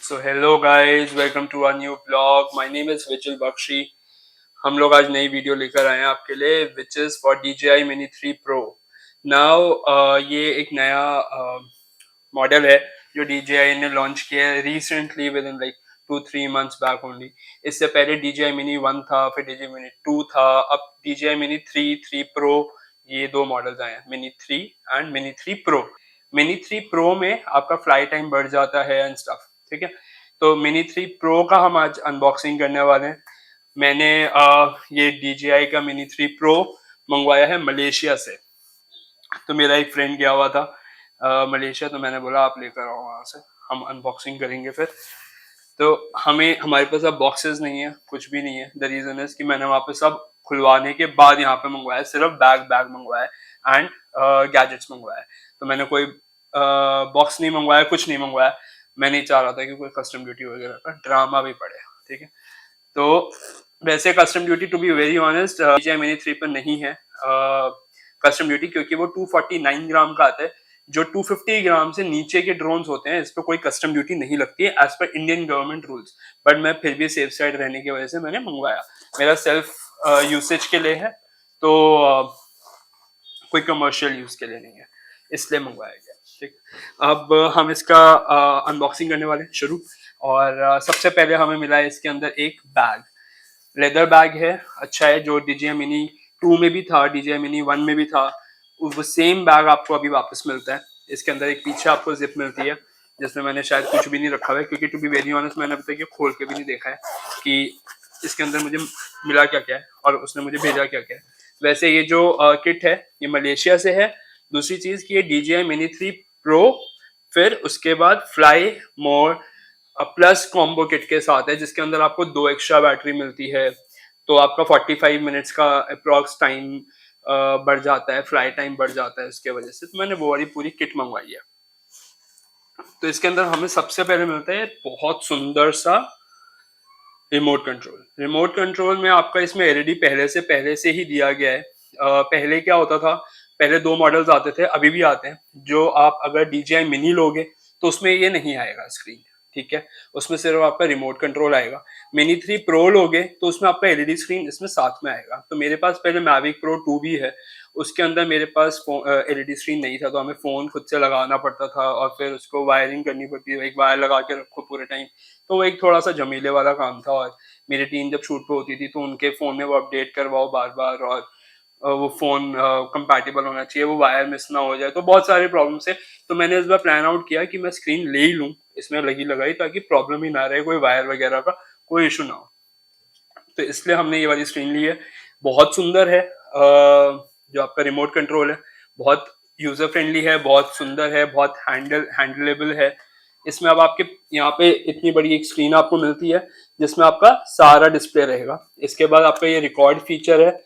So hello guys, welcome to our new blog. My name is Vichal Bakshi. हम लोग आज नई वीडियो लेकर आए हैं आपके लिए, which is for DJI Mini 3 Pro। Now ये एक नया मॉडल है जो DJI ने लॉन्च किया है recently, with in like 2-3 months back only. इससे पहले DJI Mini 1 था, फिर DJI Mini 2 था, अब DJI Mini 3 Pro, ये दो मॉडल्स आए हैं, Mini 3 and Mini 3 Pro। Mini 3 Pro में आपका फ्लाई टाइम बढ़ जाता है एंड स्टफ, ठीक है। तो Mini 3 Pro का हम आज अनबॉक्सिंग करने वाले हैं। मैंने ये DJI का Mini 3 Pro मंगवाया है मलेशिया से। तो मेरा एक फ्रेंड गया हुआ था मलेशिया, तो मैंने बोला आप लेकर आओ वहाँ से, हम अनबॉक्सिंग करेंगे फिर। तो हमारे पास अब बॉक्सेस नहीं है, कुछ भी नहीं है। द रीजन इज कि मैंने वहाँ पे सब खुलवाने के बाद यहाँ पे मंगवाया, सिर्फ बैग मंगवाया एंड गैजेट्स मंगवाया। तो मैंने कोई बॉक्स नहीं मंगवाया, कुछ नहीं मंगवाया। मैं नहीं चाह रहा था कि कोई कस्टम ड्यूटी वगैरह का ड्रामा भी पड़े, ठीक है। तो वैसे custom duty, to be very honest, DJI Mini 3 पर नहीं है कस्टम ड्यूटी, क्योंकि वो 249 ग्राम का आता है। जो 250 ग्राम से नीचे के ड्रोन्स होते हैं, इस पर कोई कस्टम ड्यूटी नहीं लगती है as per Indian government rules. But मैं फिर भी सेफ साइड रहने की वजह से मैंने मंगवाया। मेरा सेल्फ यूसेज के लिए है, तो कोई कमर्शियल यूज के लिए नहीं है, इसलिए मंगवाया गया। ठीक, अब हम इसका अनबॉक्सिंग करने वाले हैं, शुरू। और सबसे पहले हमें मिला है इसके अंदर एक बैग, लेदर बैग है, अच्छा है। जो DJI Mini 2 में भी था, DJI Mini 1 में भी था, वो सेम बैग आपको अभी वापस मिलता है। इसके अंदर एक पीछे आपको जिप मिलती है, जिसमें मैंने शायद कुछ भी नहीं रखा हुआ है, क्योंकि टू बी वेरी ऑनेस्ट मैंने अभी तक ये खोल के भी नहीं देखा है कि इसके अंदर मुझे मिला क्या क्या है और उसने मुझे भेजा क्या क्या है। वैसे ये जो किट है ये मलेशिया से है। दूसरी चीज की ये DJI Mini 3 Pro, फिर उसके बाद फ्लाई मोर प्लस कॉम्बो किट के साथ है, जिसके अंदर आपको 2 एक्स्ट्रा बैटरी मिलती है। तो आपका 45 मिनट्स का अप्रॉक्स टाइम बढ़ जाता है, फ्लाई टाइम बढ़ जाता है इसके वजह से। तो मैंने वो वाली पूरी किट मंगवाई है। तो इसके अंदर हमें सबसे पहले मिलता है बहुत सुंदर सा रिमोट कंट्रोल। रिमोट कंट्रोल में आपका इसमें एलईडी पहले से ही दिया गया है। पहले क्या होता था, पहले दो मॉडल्स आते थे, अभी भी आते हैं। जो आप अगर DJI मिनी लोगे तो उसमें ये नहीं आएगा स्क्रीन, ठीक है। उसमें सिर्फ आपका रिमोट कंट्रोल आएगा। Mini 3 Pro लोगे तो उसमें आपका एलईडी स्क्रीन इसमें साथ में आएगा। तो मेरे पास पहले Mavic Pro 2 भी है, उसके अंदर मेरे पास एलईडी स्क्रीन नहीं था, तो हमें फोन खुद से लगाना पड़ता था और फिर उसको वायरिंग करनी पड़ती है, एक वायर लगा के रखो पूरे टाइम। तो वो एक थोड़ा सा झमेले वाला काम था। और मेरी टीम जब शूट पे होती थी तो उनके फोन में वो अपडेट करवाओ बार बार, और वो फोन कंपैटिबल होना चाहिए, वो वायर मिस ना हो जाए, तो बहुत सारे प्रॉब्लम है। तो मैंने इस बार प्लान आउट किया कि मैं स्क्रीन ले ही लूँ इसमें लगी लगाई, ताकि प्रॉब्लम ही ना रहे, कोई वायर वगैरह का कोई इशू ना हो। तो इसलिए हमने ये वाली स्क्रीन ली है। बहुत सुंदर है। जो आपका रिमोट कंट्रोल है बहुत यूजर फ्रेंडली है, बहुत सुंदर है, बहुत हैंडलेबल है। इसमें अब आपके यहाँ पे इतनी बड़ी एक स्क्रीन आपको मिलती है, जिसमें आपका सारा डिस्प्ले रहेगा। इसके बाद आपका ये रिकॉर्ड फीचर है,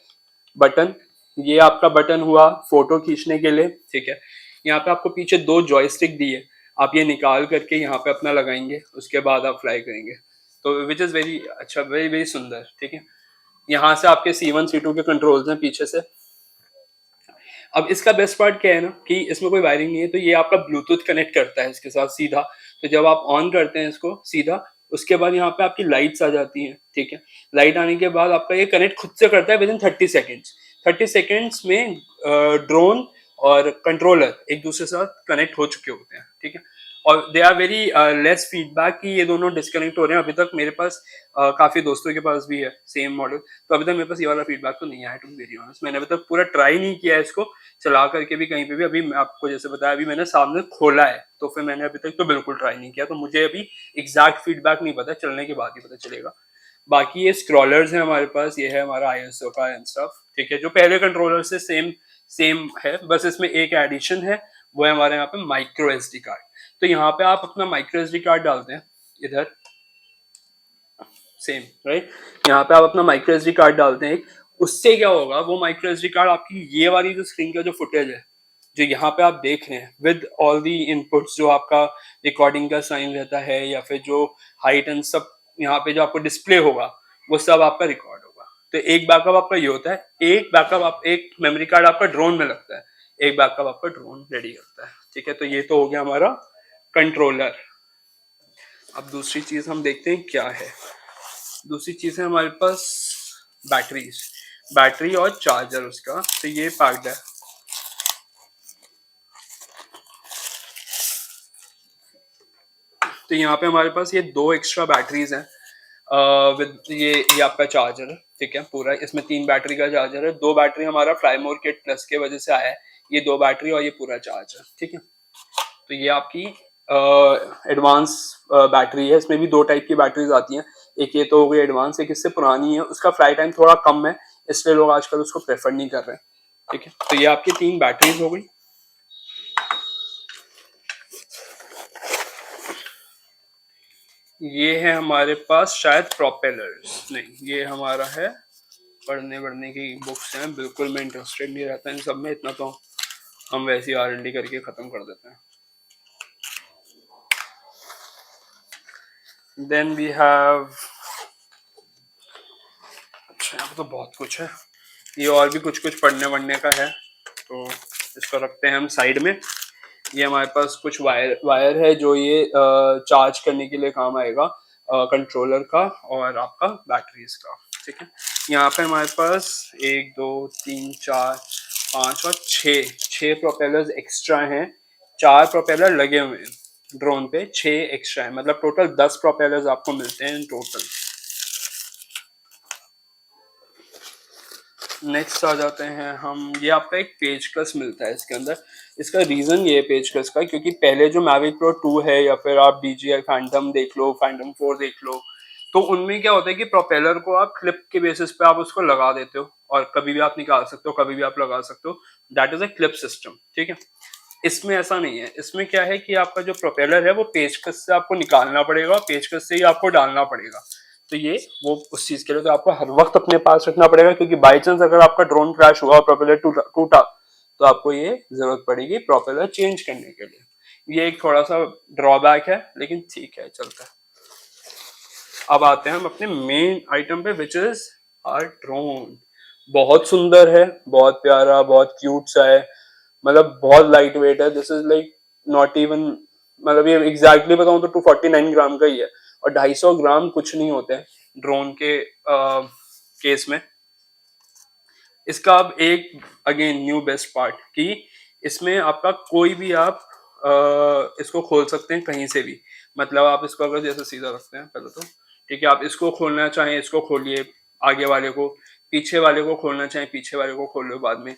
बटन, ये आपका बटन हुआ फोटो खींचने के लिए, ठीक है। यहाँ पे आपको पीछे दो जॉयस्टिक दिए, आप ये निकाल करके यहाँ पे अपना लगाएंगे, उसके बाद आप फ्लाई करेंगे। तो विच इज़ वेरी अच्छा, वेरी वेरी सुंदर, ठीक है। यहाँ से आपके C1 C2 के कंट्रोल्स हैं पीछे से। अब इसका बेस्ट पार्ट क्या है ना, कि इसमें कोई वायरिंग नहीं है, तो ये आपका ब्लूटूथ कनेक्ट करता है इसके साथ सीधा। तो जब आप ऑन करते हैं इसको सीधा, उसके बाद यहाँ पे आपकी लाइट्स आ जाती हैं, ठीक है। लाइट आने के बाद आपका ये कनेक्ट खुद से करता है विद इन 30 सेकेंड्स। 30 सेकेंड्स में ड्रोन और कंट्रोलर एक दूसरे के साथ कनेक्ट हो चुके होते हैं, ठीक है। और they are very less feedback कि ये दोनों डिस्कनेक्ट हो रहे हैं। अभी तक मेरे पास काफी दोस्तों के पास भी है सेम मॉडल, तो अभी तक मेरे पास ये वाला फीडबैक तो नहीं आया, टू बी वेरी ऑनेस्ट। मैंने अभी तक पूरा ट्राई नहीं किया है इसको चला करके भी कहीं पे भी। अभी मैं आपको जैसे बताया, अभी मैंने सामने खोला है, तो फिर मैंने अभी तक तो बिल्कुल ट्राई नहीं किया, तो मुझे अभी एग्जैक्ट फीडबैक नहीं पता, चलने के बाद ही पता चलेगा। बाकी ये स्क्रॉलर्स है हमारे पास, ये है हमारा ISO का एंड स्टफ, ठीक है, जो पहले कंट्रोलर से सेम सेम है। बस इसमें एक एडिशन है, वो है हमारे यहाँ पे माइक्रो SD कार्ड। तो यहाँ पे आप अपना माइक्रो SD कार्ड डालते हैं इधर, सेम राइट। यहाँ पे आप अपना माइक्रो SD कार्ड डालते हैं, उससे क्या होगा, वो माइक्रो SD कार्ड आपकी ये वाली जो स्क्रीन का जो फुटेज है, जो यहाँ पे आप देख रहे हैं विद ऑल दी इनपुट्स, जो आपका रिकॉर्डिंग का साइन रहता है या फिर जो हाइट एंड सब यहाँ पे जो आपको डिस्प्ले होगा, वो सब आपका रिकॉर्ड होगा। तो एक बैकअप आपका ये होता है, एक बैकअप आप एक मेमोरी कार्ड आपका ड्रोन में लगता है, एक बैकअप आपका ड्रोन रेडी करता है, ठीक है। तो ये तो हो गया हमारा कंट्रोलर। अब दूसरी चीज हम देखते हैं क्या है। दूसरी चीज है हमारे पास बैटरीज, बैटरी और चार्जर उसका, तो ये पैक्ड है। तो यहाँ पे हमारे पास ये दो एक्स्ट्रा बैटरीज हैं विद ये आपका चार्जर है, ठीक है। पूरा इसमें 3 बैटरी का चार्जर है, 2 बैटरी हमारा फ्लाईमोर किट प्लस के वजह से आया है, ये 2 बैटरी और ये पूरा चार्जर, ठीक है। तो ये आपकी एडवांस बैटरी है। इसमें भी 2 टाइप की बैटरीज आती हैं, एक ये तो हो गई एडवांस, एक इससे पुरानी है, उसका फ्लाई टाइम थोड़ा कम है, इसलिए लोग आजकल उसको प्रेफर नहीं कर रहे हैं, ठीक है। तो ये आपकी 3 बैटरीज हो गई। ये है हमारे पास शायद प्रोपेलर्स, नहीं ये हमारा है पढ़ने वढ़ने की बुक्स हैं, बिल्कुल मैं इंटरेस्टेड नहीं रहता इन सब में, इतना तो हम वैसे ही R&D करके खत्म कर देते हैं। देन वी हैव, अच्छा यहाँ पे तो बहुत कुछ है, ये और भी कुछ कुछ पढ़ने वढ़ने का है, तो इसको रखते हैं हम साइड में। ये हमारे पास कुछ वायर वायर है जो ये चार्ज करने के लिए काम आएगा, कंट्रोलर का और आपका बैटरीज का, ठीक है। यहाँ पे हमारे पास 1 2 3 4 5 और 6 प्रोपेलर्स एक्स्ट्रा हैं, 4 प्रोपेलर लगे हुए हैं ड्रोन पे, 6 एक्स्ट्रा है, मतलब टोटल 10 प्रोपेलर्स आपको मिलते हैं इन टोटल। नेक्स्ट आ जाते हैं हम, ये आपका एक पेचकस मिलता है इसके अंदर। इसका रीज़न ये है पेचकस का, क्योंकि पहले जो मैविक प्रो 2 है या फिर आप DJI फैंटम देख लो, फैंटम 4 देख लो, तो उनमें क्या होता है कि प्रोपेलर को आप क्लिप के बेसिस पे आप उसको लगा देते हो और कभी भी आप निकाल सकते हो, कभी भी आप लगा सकते हो, that is a clip system, ठीक है। इसमें ऐसा नहीं है, इसमें क्या है कि आपका जो प्रोपेलर है वो पेचकस से आपको निकालना पड़ेगा, पेचकस से ही आपको डालना पड़ेगा। तो ये वो उस चीज के लिए तो आपको हर वक्त अपने पास रखना पड़ेगा, क्योंकि बाई चांस अगर आपका ड्रोन क्रैश हुआ और प्रोपेलर टूटा तो आपको ये जरूरत पड़ेगी प्रोपेलर चेंज करने के लिए। ये एक थोड़ा सा ड्रॉबैक है, लेकिन ठीक है, चलता है। अब आते हैं हम अपने मेन आइटम पे, विच इज आर ड्रोन। बहुत सुंदर है, बहुत प्यारा, बहुत क्यूट सा है, मतलब बहुत लाइट वेट है। This is like not even, मतलब ये एग्जैक्टली बताऊं तो 249 ग्राम का ही है, और 250 ग्राम कुछ नहीं होते हैं ड्रोन के केस में। इसका अब एक अगेन न्यू बेस्ट पार्ट कि इसमें आपका कोई भी आप इसको खोल सकते हैं कहीं से भी, मतलब आप इसको अगर जैसे सीधा रखते हैं पहले तो, ठीक है, आप इसको खोलना चाहें इसको खोलिए, आगे वाले को, पीछे वाले को खोलना चाहें पीछे वाले को खोल लो बाद में।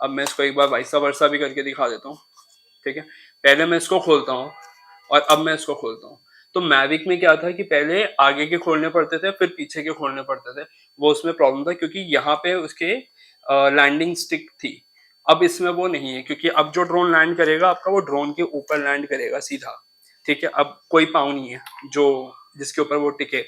अब मैं इसको एक बार वैसा वर्षा भी करके दिखा देता हूँ, ठीक है। पहले मैं इसको खोलता हूँ और अब मैं इसको खोलता हूँ। तो मैविक में क्या था कि पहले आगे के खोलने पड़ते थे फिर पीछे के खोलने पड़ते थे, वो उसमें प्रॉब्लम था क्योंकि यहाँ पे उसके लैंडिंग स्टिक थी। अब इसमें वो नहीं है, क्योंकि अब जो ड्रोन लैंड करेगा आपका वो ड्रोन के ऊपर लैंड करेगा सीधा, ठीक है। अब कोई पाँव नहीं है जो जिसके ऊपर वो टिके,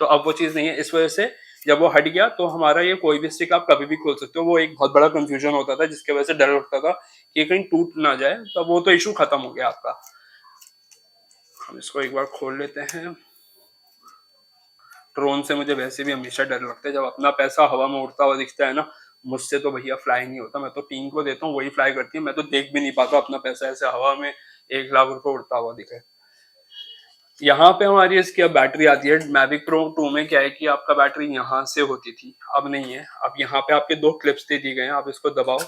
तो अब वो चीज नहीं है। इस वजह से जब वो हट गया तो हमारा ये कोई भी स्टिक आप कभी भी खोल सकते हो, वो एक बहुत बड़ा कंफ्यूजन होता था जिसकी वजह से डर लगता था कि कहीं टूट ना जाए, तो वो तो इशू खत्म हो गया आपका। हम इसको एक बार खोल लेते हैं। ड्रोन से मुझे वैसे भी हमेशा डर लगता है, जब अपना पैसा हवा में उड़ता हुआ दिखता है ना, मुझसे तो भैया फ्लाई नहीं होता, मैं तो टीम को देता हूँ वही फ्लाई करती है, मैं तो देख भी नहीं पाता अपना पैसा ऐसे हवा में 1 लाख रुपए उड़ता हुआ दिखे। यहाँ पे हमारी इसकी अब बैटरी आती है। मैविक प्रो 2 में क्या है कि आपका बैटरी यहाँ से होती थी, अब नहीं है। अब यहाँ पे आपके 2 क्लिप्स दे दी गए हैं, आप इसको दबाओ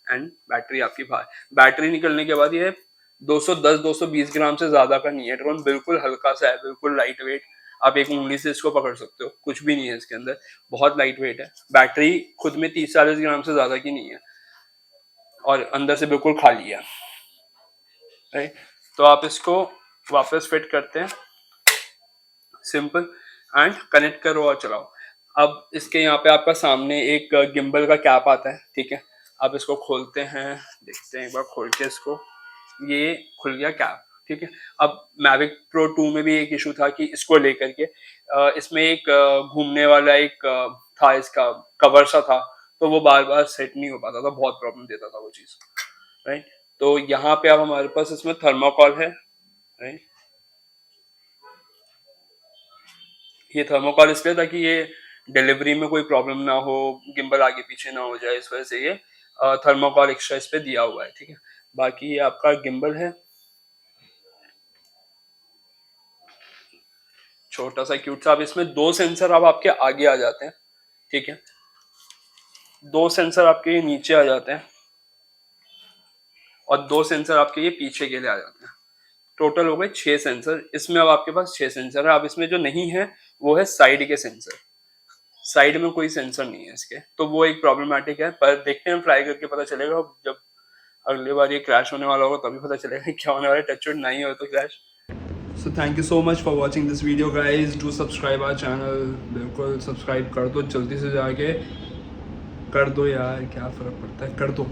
एंड बैटरी आपकी बाहर। बैटरी निकलने के बाद ये 210-220 ग्राम से ज्यादा का नहीं है ड्रोन, बिल्कुल हल्का सा है, बिल्कुल लाइट वेट। आप एक उंगली से इसको पकड़ सकते हो, कुछ भी नहीं है इसके अंदर, बहुत लाइट वेट है। बैटरी खुद में 30-40 ग्राम से ज्यादा की नहीं है और अंदर से बिल्कुल खाली है, राइट। तो आप इसको वापस फिट करते हैं, सिंपल, एंड कनेक्ट करो और चलाओ। अब इसके यहाँ पे आपका सामने एक गिम्बल का कैप आता है, ठीक है। आप इसको खोलते हैं, देखते हैं एक बार खोल के इसको, ये खुल गया कैप, ठीक है। अब मैविक प्रो 2 में भी एक इशू था कि इसको लेकर के इसमें एक घूमने वाला एक था, इसका कवर सा था, तो वो बार बार सेट नहीं हो पाता था, बहुत प्रॉब्लम देता था वो चीज, राइट। तो यहाँ पे अब हमारे पास इसमें थर्माकोल है, राइट। ये थर्मोकॉल इसलिए ताकि ये डिलीवरी में कोई प्रॉब्लम ना हो, गिम्बल आगे पीछे ना हो जाए, इस वजह से ये थर्मोकॉल एक्स्ट्रा इस पे दिया हुआ है, ठीक है। बाकी ये आपका गिम्बल है, छोटा सा क्यूट सा। अब इसमें 2 सेंसर अब आपके आगे आ जाते हैं, ठीक है, 2 सेंसर आपके नीचे आ जाते हैं और 2 सेंसर आपके ये पीछे के लिए आ जाते हैं। टोटल हो गए 6 सेंसर। इसमें अब आपके पास 6 सेंसर है। अब इसमें जो नहीं है वो है साइड के सेंसर। साइड में कोई सेंसर नहीं है इसके, तो वो एक प्रॉब्लमेटिक है। पर देखते हैं, ट्राई करके पता चलेगा। जब अगली बार ये क्रैश होने वाला होगा तभी पता चलेगा क्या होने वाला है। टच वुड नहीं हो तो crash. So thank you so much for watching this video guys. Do subscribe our channel. बिल्कुल सब्सक्राइब कर दो जल्दी से, जाके कर दो यार, क्या फ़र्क पड़ता है, कर दो।